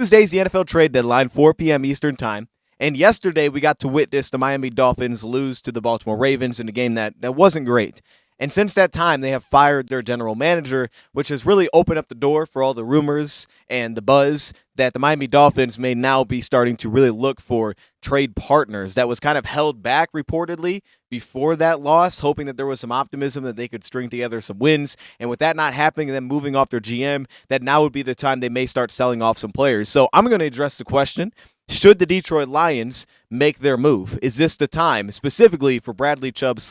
Tuesday's the NFL trade deadline, 4 p.m. Eastern Time. And yesterday, we got to witness the Miami Dolphins lose to the Baltimore Ravens in a game that wasn't great. And since that time, they have fired their general manager, which has really opened up the door for all the rumors and the buzz that the Miami Dolphins may now be starting to really look for trade partners. That was kind of held back reportedly before that loss, hoping that there was some optimism that they could string together some wins. And with that not happening and them moving off their GM, that now would be the time they may start selling off some players. So I'm going to address the question, should the Detroit Lions make their move? Is this the time, specifically for Bradley Chubb /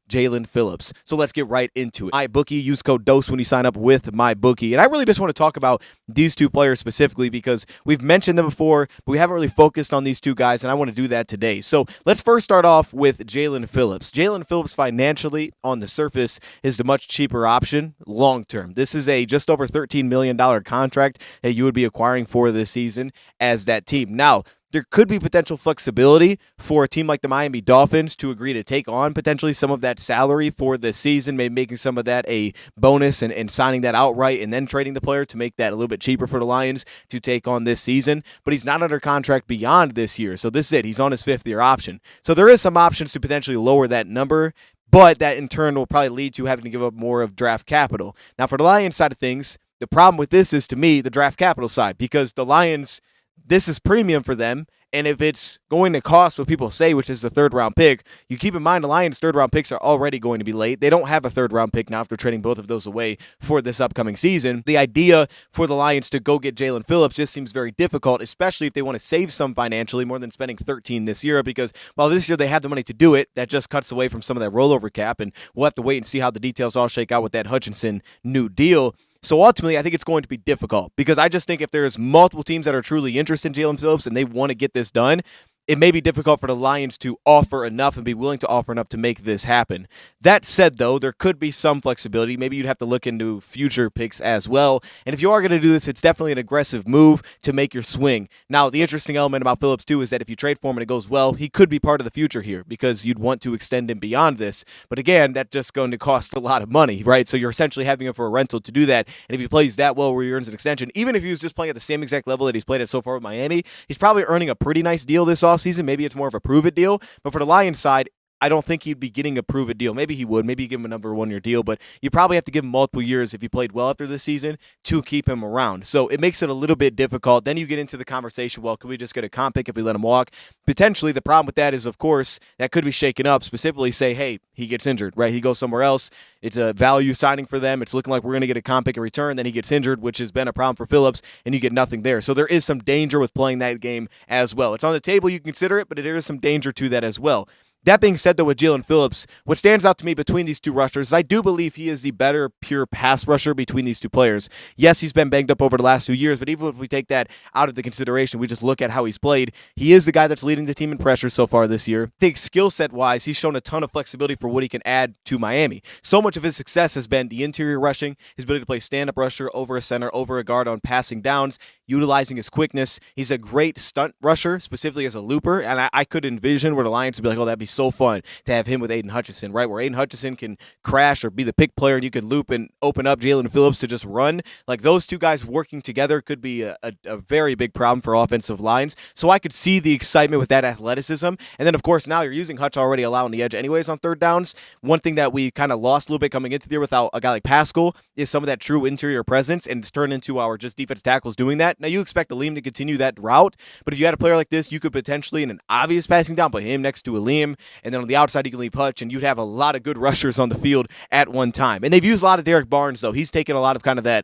Jaelan Phillips? So let's get right into it. MyBookie, use code DOSE when you sign up with MyBookie. And I really just want to talk about these two players specifically because we've mentioned them before, but we haven't really focused on these two guys, and I want to do that today. So let's first start off with Jaelan Phillips. Jaelan Phillips financially on the surface is the much cheaper option long term. This is a just over $13 million contract that you would be acquiring for this season as that team. Now, there could be potential flexibility for a team like the Miami Dolphins to agree to take on potentially some of that salary for this season, maybe making some of that a bonus and signing that outright and then trading the player to make that a little bit cheaper for the Lions to take on this season. But he's not under contract beyond this year. So this is it. He's on his fifth-year option. So there is some options to potentially lower that number, but that in turn will probably lead to having to give up more of draft capital. Now, for the Lions side of things, the problem with this is, to me, the draft capital side, because the Lions, this is premium for them, and if it's going to cost what people say, which is a third-round pick, you keep in mind the Lions' third-round picks are already going to be late. They don't have a third-round pick now after trading both of those away for this upcoming season. The idea for the Lions to go get Jaelan Phillips just seems very difficult, especially if they want to save some financially more than spending $13 this year, because while this year they have the money to do it, that just cuts away from some of that rollover cap, and we'll have to wait and see how the details all shake out with that Hutchinson new deal. So ultimately, I think it's going to be difficult because I just think if there's multiple teams that are truly interested in Jaelan Phillips and they want to get this done, it may be difficult for the Lions to offer enough and be willing to offer enough to make this happen. That said, though, there could be some flexibility. Maybe you'd have to look into future picks as well. And if you are going to do this, it's definitely an aggressive move to make your swing. Now, the interesting element about Phillips, too, is that if you trade for him and it goes well, he could be part of the future here because you'd want to extend him beyond this. But again, that's just going to cost a lot of money, right? So you're essentially having him for a rental to do that. And if he plays that well where he earns an extension, even if he was just playing at the same exact level that he's played at so far with Miami, he's probably earning a pretty nice deal this offseason. Maybe it's more of a prove-it deal. But for the Lions side, I don't think he'd be getting a prove-it deal. Maybe he would. Maybe you give him a number 1 year deal, but you probably have to give him multiple years if he played well after this season to keep him around. So it makes it a little bit difficult. Then you get into the conversation, well, could we just get a comp pick if we let him walk? Potentially, the problem with that is, of course, that could be shaken up. Specifically say, hey, he gets injured, right? He goes somewhere else. It's a value signing for them. It's looking like we're going to get a comp pick in return. Then he gets injured, which has been a problem for Phillips, and you get nothing there. So there is some danger with playing that game as well. It's on the table. You can consider it, but there is some danger to that as well. That being said, though, with Jaelan Phillips, what stands out to me between these two rushers is I do believe he is the better pure pass rusher between these two players. Yes, he's been banged up over the last few years, but even if we take that out of the consideration, we just look at how he's played, he is the guy that's leading the team in pressure so far this year. I think skill set-wise, he's shown a ton of flexibility for what he can add to Miami. So much of his success has been the interior rushing, his ability to play stand-up rusher over a center, over a guard on passing downs, utilizing his quickness. He's a great stunt rusher, specifically as a looper, and I could envision where the Lions would be like, oh, that'd be so fun to have him with Aiden Hutchinson, right? Where Aiden Hutchinson can crash or be the pick player and you can loop and open up Jaelan Phillips to just run. Like those two guys working together could be a very big problem for offensive lines. So I could see the excitement with that athleticism. And then, of course, now you're using Hutch already allowing the edge anyways on third downs. One thing that we kind of lost a little bit coming into the year without a guy like Pascal is some of that true interior presence, and it's turned into our just defense tackles doing that. Now, you expect Aleem to continue that route, but if you had a player like this, you could potentially, in an obvious passing down, put him next to Aleem, and then on the outside, you can leave Hutch, and you'd have a lot of good rushers on the field at one time. And they've used a lot of Derek Barnes, though. He's taken a lot of kind of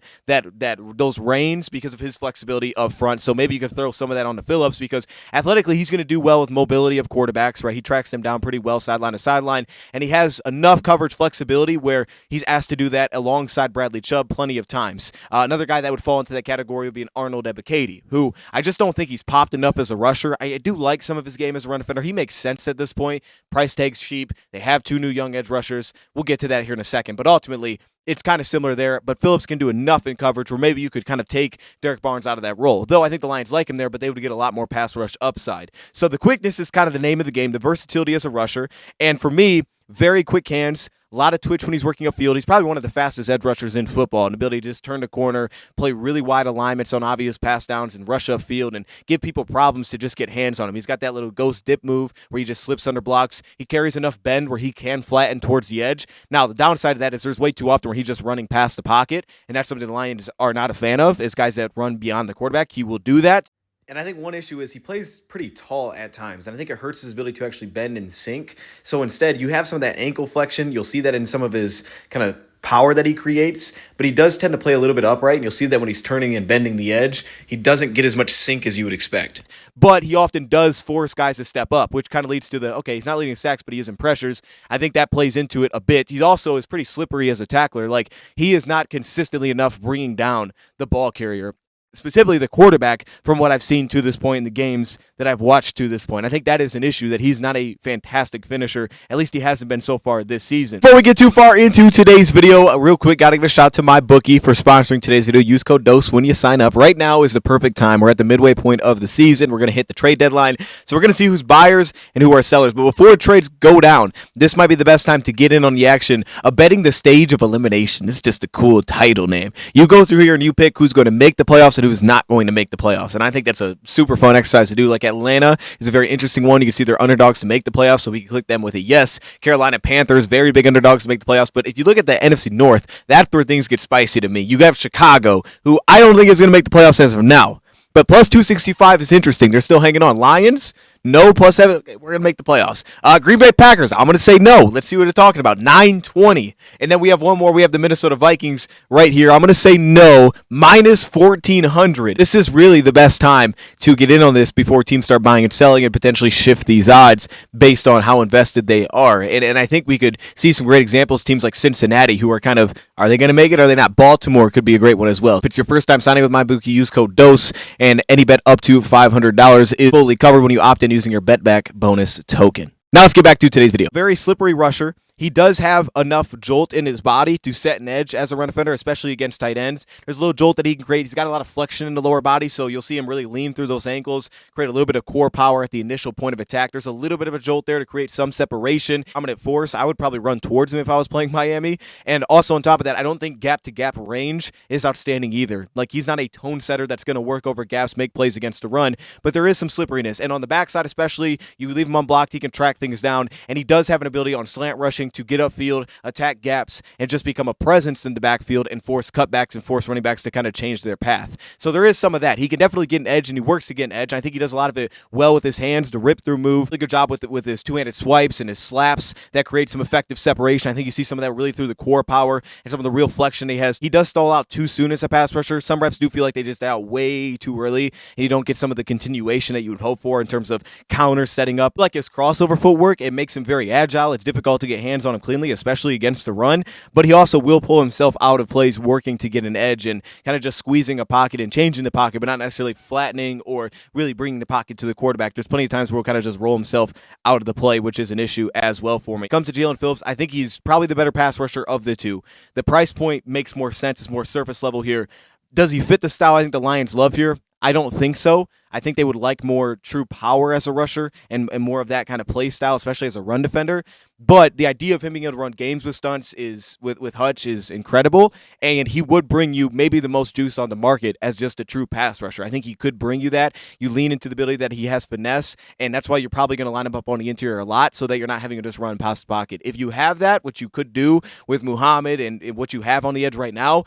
those reins because of his flexibility up front. So maybe you could throw some of that on to Phillips because athletically, he's going to do well with mobility of quarterbacks, right? He tracks them down pretty well sideline to sideline, and he has enough coverage flexibility where he's asked to do that alongside Bradley Chubb plenty of times. Another guy that would fall into that category would be an Arnold Ebiketie, who I just don't think he's popped enough as a rusher. I do like some of his game as a run defender. He makes sense at this point. Price tag's cheap. They have two new young edge rushers. We'll get to that here in a second. But ultimately, it's kind of similar there, but Phillips can do enough in coverage where maybe you could kind of take Derek Barnes out of that role. Though I think the Lions like him there, but they would get a lot more pass rush upside. So the quickness is kind of the name of the game, the versatility as a rusher. And for me, very quick hands, a lot of twitch when he's working upfield. He's probably one of the fastest edge rushers in football, an ability to just turn the corner, play really wide alignments on obvious pass downs, and rush upfield and give people problems to just get hands on him. He's got that little ghost dip move where he just slips under blocks. He carries enough bend where he can flatten towards the edge. Now, the downside of that is there's way too often where he's just running past the pocket, and that's something the Lions are not a fan of, is guys that run beyond the quarterback. He will do that. And I think one issue is he plays pretty tall at times, and I think it hurts his ability to actually bend and sink. So instead, you have some of that ankle flexion. You'll see that in some of his kind of power that he creates, but he does tend to play a little bit upright, and you'll see that when he's turning and bending the edge, he doesn't get as much sink as you would expect. But he often does force guys to step up, which kind of leads to okay, he's not leading sacks, but he is in pressures. I think that plays into it a bit. He also is pretty slippery as a tackler. Like, he is not consistently enough bringing down the ball carrier, specifically the quarterback, from what I've seen to this point in the games that I've watched to this point. I think that is an issue, that he's not a fantastic finisher. At least he hasn't been so far this season. Before we get too far into today's video, real quick, got to give a shout out to my bookie for sponsoring today's video. Use code DOSE when you sign up. Right now is the perfect time. We're at the midway point of the season. We're going to hit the trade deadline. So we're going to see who's buyers and who are sellers. But before trades go down, this might be the best time to get in on the action of betting the stage of elimination. It's just a cool title name. You go through here and you pick who's going to make the playoffs and who's not going to make the playoffs. And I think that's a super fun exercise to do. Like, Atlanta is a very interesting one. You can see they're underdogs to make the playoffs, so we can click them with a yes. Carolina Panthers, very big underdogs to make the playoffs. But if you look at the NFC North, that's where things get spicy to me. You have Chicago, who I don't think is going to make the playoffs as of now. But plus 265 is interesting. They're still hanging on. Lions, no, plus 7. Okay, we're going to make the playoffs. Green Bay Packers, I'm going to say no. Let's see what they're talking about. 920. And then we have one more. We have the Minnesota Vikings right here. I'm going to say no, minus 1,400. This is really the best time to get in on this before teams start buying and selling and potentially shift these odds based on how invested they are. And I think we could see some great examples. Teams like Cincinnati, who are kind of, are they going to make it? Are they not? Baltimore could be a great one as well. If it's your first time signing with MyBookie, use code DOSE, and any bet up to $500 is fully covered when you opt in using your bet-back bonus token. Now let's get back to today's video. Very slippery rusher. He does have enough jolt in his body to set an edge as a run defender, especially against tight ends. There's a little jolt that he can create. He's got a lot of flexion in the lower body, so you'll see him really lean through those ankles, create a little bit of core power at the initial point of attack. There's a little bit of a jolt there to create some separation. Dominant force. I would probably run towards him if I was playing Miami. And also on top of that, I don't think gap-to-gap range is outstanding either. Like, he's not a tone setter that's going to work over gaps, make plays against the run, but there is some slipperiness. And on the backside especially, you leave him unblocked, he can track things down, and he does have an ability on slant rushing to get upfield, attack gaps, and just become a presence in the backfield and force cutbacks and force running backs to kind of change their path. So there is some of that. He can definitely get an edge, and he works to get an edge. I think he does a lot of it well with his hands, the rip-through move. Really good job with his two-handed swipes and his slaps that create some effective separation. I think you see some of that really through the core power and some of the real flexion he has. He does stall out too soon as a pass rusher. Some reps do feel like they just out way too early, and you don't get some of the continuation that you would hope for in terms of counter setting up. Like his crossover footwork, it makes him very agile. It's difficult to get hands on him cleanly, especially against the run, but he also will pull himself out of plays working to get an edge and kind of just squeezing a pocket and changing the pocket, but not necessarily flattening or really bringing the pocket to the quarterback. There's plenty of times where he'll kind of just roll himself out of the play, which is an issue as well for me. Come to Jaelan Phillips, I think he's probably the better pass rusher of the two. The price point makes more sense. It's more surface level here. Does he fit the style I think the Lions love here? I don't think so. I think they would like more true power as a rusher and more of that kind of play style, especially as a run defender. But the idea of him being able to run games with stunts is with Hutch is incredible, and he would bring you maybe the most juice on the market as just a true pass rusher. I think he could bring you that. You lean into the ability that he has finesse, and that's why you're probably going to line him up on the interior a lot so that you're not having to just run past the pocket. If you have that, which you could do with Muhammad and what you have on the edge right now,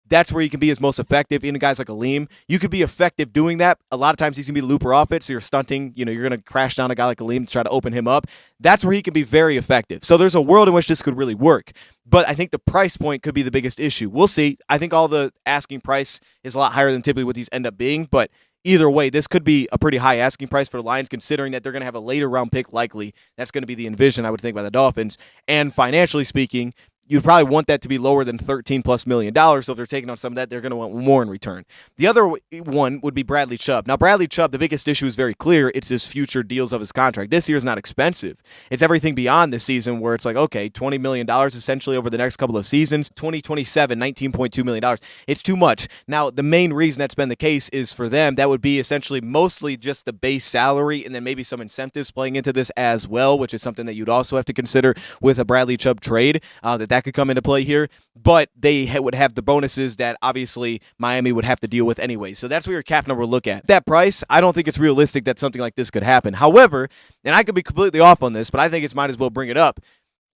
that's where he can be his most effective. Even guys like Aleem, you could be effective doing that. A lot of times he's going to be looper off it, so you're stunting. You're going to crash down a guy like Aleem to try to open him up. That's where he can be very effective. So there's a world in which this could really work. But I think the price point could be the biggest issue. We'll see. I think all the asking price is a lot higher than typically what these end up being, but either way, this could be a pretty high asking price for the Lions, considering that they're going to have a later round pick likely. That's going to be the envision, I would think, by the Dolphins. And financially speaking, you'd probably want that to be lower than $13+ million. So if they're taking on some of that, they're going to want more in return. The other one would be Bradley Chubb. Now, Bradley Chubb, the biggest issue is very clear. It's his future deals of his contract. This year is not expensive. It's everything beyond this season where it's like, okay, $20 million essentially over the next couple of seasons. 2027, $19.2 million. It's too much. Now, the main reason that's been the case is for them, that would be essentially mostly just the base salary and then maybe some incentives playing into this as well, which is something that you'd also have to consider with a Bradley Chubb trade, that could come into play here. But they would have the bonuses that obviously Miami would have to deal with anyway. So that's what your cap number will look at. That price, I don't think it's realistic that something like this could happen. However, and I could be completely off on this, but I think it's might as well bring it up.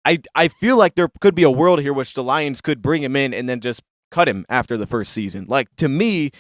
I feel like there could be a world here which the Lions could bring him in and then just cut him after the first season. Like, to me,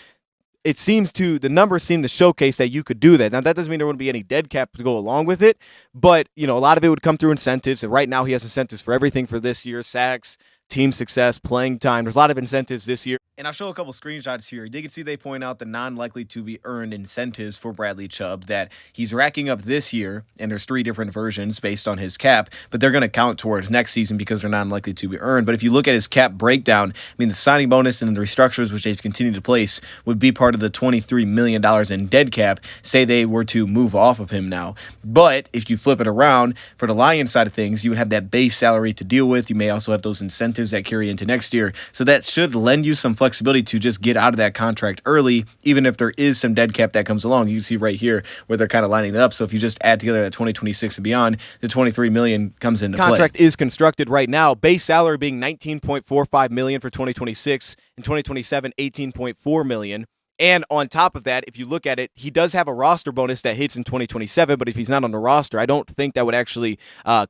the numbers seem to showcase that you could do that. Now, that doesn't mean there wouldn't be any dead cap to go along with it, but, a lot of it would come through incentives, and right now he has incentives for everything for this year: sacks, team success, playing time. There's a lot of incentives this year. And I'll show a couple screenshots here. You can see they point out the non-likely to be earned incentives for Bradley Chubb that he's racking up this year, and there's 3 different versions based on his cap, but they're going to count towards next season because they're non-likely to be earned. But if you look at his cap breakdown, the signing bonus and the restructures which they've continued to place would be part of the $23 million in dead cap, say they were to move off of him now. But if you flip it around, for the Lions side of things, you would have that base salary to deal with. You may also have those incentives that carry into next year. So that should lend you some flexibility to just get out of that contract early, even if there is some dead cap that comes along. You can see right here where they're kind of lining it up. So if you just add together that 2026 and beyond, the $23 million comes into play. Contract is constructed right now. Base salary being $19.45 million for 2026, and 2027, $18.4 million. And on top of that, if you look at it, he does have a roster bonus that hits in 2027, but if he's not on the roster, I don't think that would actually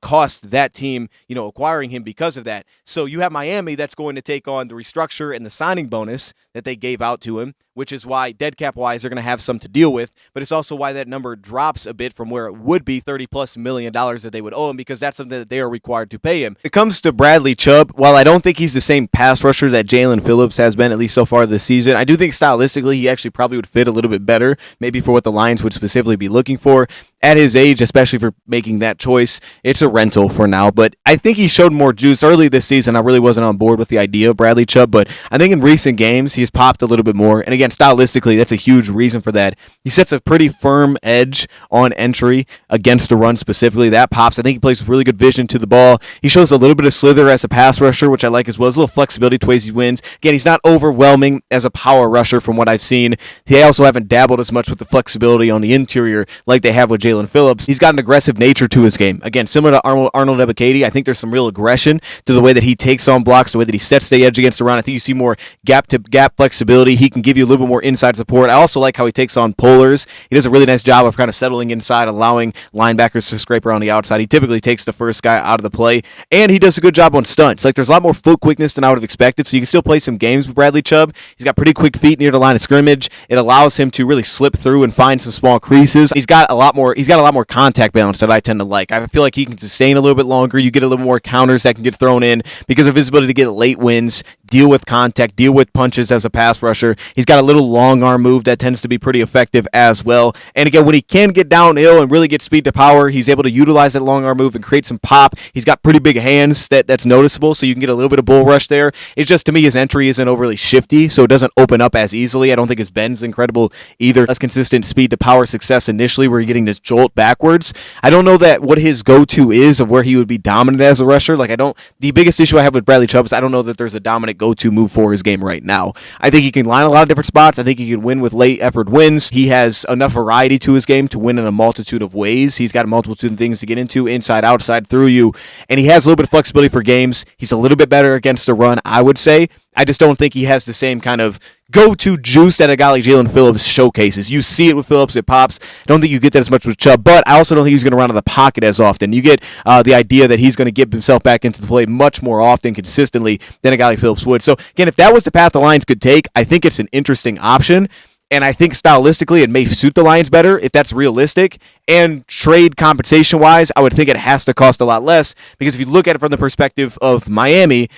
cost that team, acquiring him because of that. So you have Miami that's going to take on the restructure and the signing bonus that they gave out to him, which is why dead cap wise they're going to have some to deal with, but it's also why that number drops a bit from where it would be $30+ million that they would owe him, because that's something that they are required to pay him. When it comes to Bradley Chubb, while I don't think he's the same pass rusher that Jaelan Phillips has been, at least so far this season, I do think stylistically he actually probably would fit a little bit better, maybe for what the Lions would specifically be looking for. At his age, especially for making that choice, it's a rental for now, but I think he showed more juice early this season. I really wasn't on board with the idea of Bradley Chubb, but I think in recent games he's popped a little bit more, and again, stylistically, that's a huge reason for that. He sets a pretty firm edge on entry against the run specifically. That pops. I think he plays with really good vision to the ball. He shows a little bit of slither as a pass rusher, which I like as well. There's a little flexibility to ways he wins. Again, he's not overwhelming as a power rusher from what I've seen. They also haven't dabbled as much with the flexibility on the interior like they have with Jaelan Phillips. He's got an aggressive nature to his game. Again, similar to Arnold Ebiketie, I think there's some real aggression to the way that he takes on blocks, the way that he sets the edge against the run. I think you see more gap-to-gap flexibility. He can give you a little bit more inside support. I also like how he takes on pullers. He does a really nice job of kind of settling inside, allowing linebackers to scrape around the outside. He typically takes the first guy out of the play, and he does a good job on stunts. Like, there's a lot more foot quickness than I would have expected, so you can still play some games with Bradley Chubb. He's got pretty quick feet near the line of scrimmage. It allows him to really slip through and find some small creases. He's got a lot more contact balance that I tend to like. I feel like he can sustain a little bit longer. You get a little more counters that can get thrown in because of his ability to get late wins, deal with contact, deal with punches as a pass rusher. He's got a little long arm move that tends to be pretty effective as well. And again, when he can get downhill and really get speed to power, he's able to utilize that long arm move and create some pop. He's got pretty big hands that's noticeable, so you can get a little bit of bull rush there. It's just, to me, his entry isn't overly shifty, so it doesn't open up as easily. I don't think his bend's incredible either. Less consistent speed to power success initially, where you're getting this jolt backwards. I don't know that what his go-to is of where he would be dominant as a rusher. The biggest issue I have with Bradley Chubb is I don't know that there's a dominant go-to move for his game right now. I think he can line a lot of different spots. I think he can win with late effort wins. He has enough variety to his game to win in a multitude of ways. He's got a multitude of things to get into, inside, outside, through you, and he has a little bit of flexibility for games. He's a little bit better against the run, I would say. I just don't think he has the same kind of go-to juice that a guy like Jaelan Phillips showcases. You see it with Phillips, it pops. I don't think you get that as much with Chubb, but I also don't think he's going to run out of the pocket as often. You get the idea that he's going to get himself back into the play much more often, consistently, than a guy like Phillips would. So, again, if that was the path the Lions could take, I think it's an interesting option. And I think stylistically it may suit the Lions better if that's realistic. And trade compensation-wise, I would think it has to cost a lot less, because if you look at it from the perspective of Miami,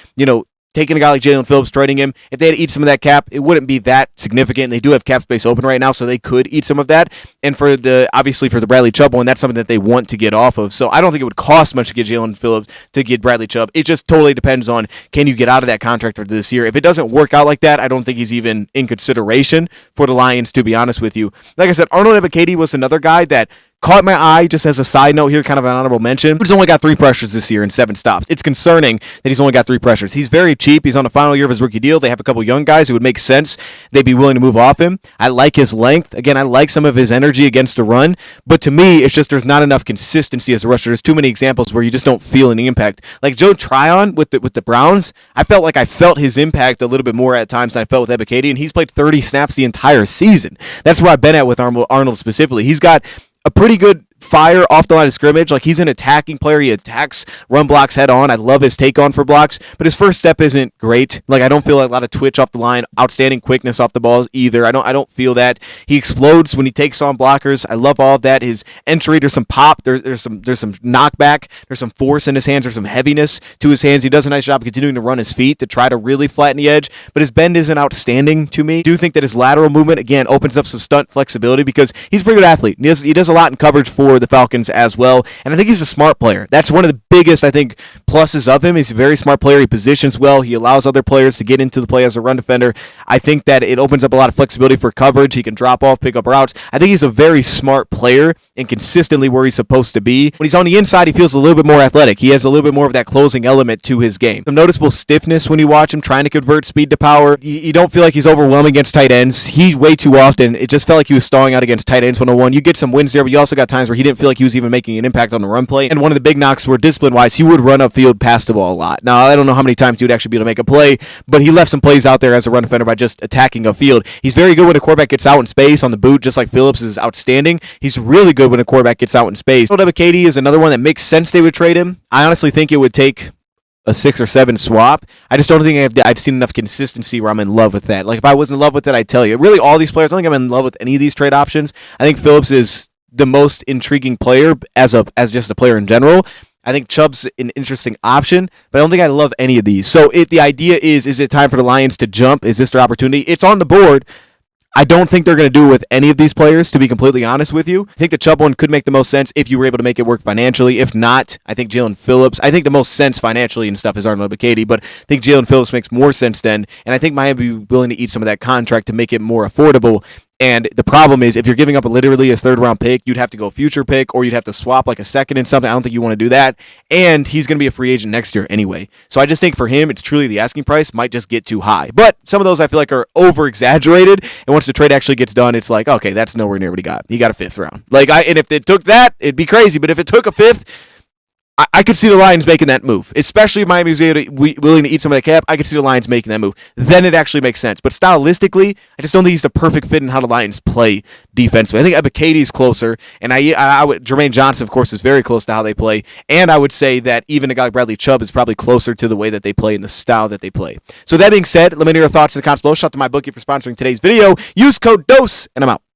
taking a guy like Jaelan Phillips, trading him, if they had to eat some of that cap, it wouldn't be that significant. They do have cap space open right now, so they could eat some of that. And obviously for the Bradley Chubb one, that's something that they want to get off of. So I don't think it would cost much to get Jaelan Phillips, to get Bradley Chubb. It just totally depends on, can you get out of that contract for this year? If it doesn't work out like that, I don't think he's even in consideration for the Lions, to be honest with you. Like I said, Arnold Ebiketie was another guy that caught my eye. Just as a side note here, kind of an honorable mention. He's only got 3 pressures this year and 7 stops. It's concerning that he's only got 3 pressures. He's very cheap. He's on the final year of his rookie deal. They have a couple young guys who would make sense. They'd be willing to move off him. I like his length. Again, I like some of his energy against the run. But to me, it's just there's not enough consistency as a rusher. There's too many examples where you just don't feel any impact. Like Joe Tryon with the Browns, I felt like I felt his impact a little bit more at times than I felt with Ebiketie, and he's played 30 snaps the entire season. That's where I've been at with Arnold specifically. He's got a pretty good fire off the line of scrimmage. Like, he's an attacking player. He attacks run blocks head on. I love his take on for blocks, but his first step isn't great. Like, I don't feel like a lot of twitch off the line, outstanding quickness off the balls either. I don't feel that. He explodes when he takes on blockers. I love all of that. His entry, there's some pop, there's some knockback, there's some force in his hands, there's some heaviness to his hands. He does a nice job continuing to run his feet to try to really flatten the edge, but his bend isn't outstanding to me. I do think that his lateral movement, again, opens up some stunt flexibility because he's a pretty good athlete. He does a lot in coverage for the Falcons as well, and I think he's a smart player. That's one of the biggest, I think, pluses of him. He's a very smart player. He positions well. He allows other players to get into the play as a run defender. I think that it opens up a lot of flexibility for coverage. He can drop off, pick up routes. I think he's a very smart player and consistently where he's supposed to be. When he's on the inside, he feels a little bit more athletic. He has a little bit more of that closing element to his game. Some noticeable stiffness when you watch him trying to convert speed to power. You don't feel like he's overwhelming against tight ends. He way too often, it just felt like he was stalling out against tight ends 101. You get some wins there, but you also got times where he didn't feel like he was even making an impact on the run play. And one of the big knocks were discipline-wise, he would run upfield past the ball a lot. Now, I don't know how many times he would actually be able to make a play, but he left some plays out there as a run defender by just attacking upfield. He's very good when a quarterback gets out in space on the boot, just like Phillips is outstanding. He's really good when a quarterback gets out in space. Arnold Ebiketie is another one that makes sense they would trade him. I honestly think it would take a 6 or 7 swap. I just don't think I've seen enough consistency where I'm in love with that. Like, if I was in love with it, I'd tell you. Really, all these players, I don't think I'm in love with any of these trade options. I think Phillips is the most intriguing player as just a player in general. I think Chubb's an interesting option, but I don't think I love any of these. So the idea is it time for the Lions to jump? Is this their opportunity? It's on the board. I don't think they're going to do it with any of these players, to be completely honest with you. I think the Chubb one could make the most sense if you were able to make it work financially. If not, I think Jaelan Phillips. I think the most sense financially and stuff is Arnold Ebiketie, but I think Jaelan Phillips makes more sense then, and I think Miami would be willing to eat some of that contract to make it more affordable. And the problem is, if you're giving up literally a 3rd-round pick, you'd have to go future pick, or you'd have to swap like a second and something. I don't think you want to do that. And he's going to be a free agent next year anyway. So I just think for him, it's truly the asking price might just get too high. But some of those I feel like are over-exaggerated. And once the trade actually gets done, it's like, okay, that's nowhere near what he got. He got a 5th round. And if it took that, it'd be crazy. But if it took a 5th, I could see the Lions making that move, especially if Miami was willing to eat some of that cap. I could see the Lions making that move. Then it actually makes sense. But stylistically, I just don't think he's the perfect fit in how the Lions play defensively. I think Ebiketie's closer, and Jermaine Johnson, of course, is very close to how they play. And I would say that even a guy like Bradley Chubb is probably closer to the way that they play and the style that they play. So that being said, let me know your thoughts in the comments below. Shout out to my bookie for sponsoring today's video. Use code DOSE, and I'm out.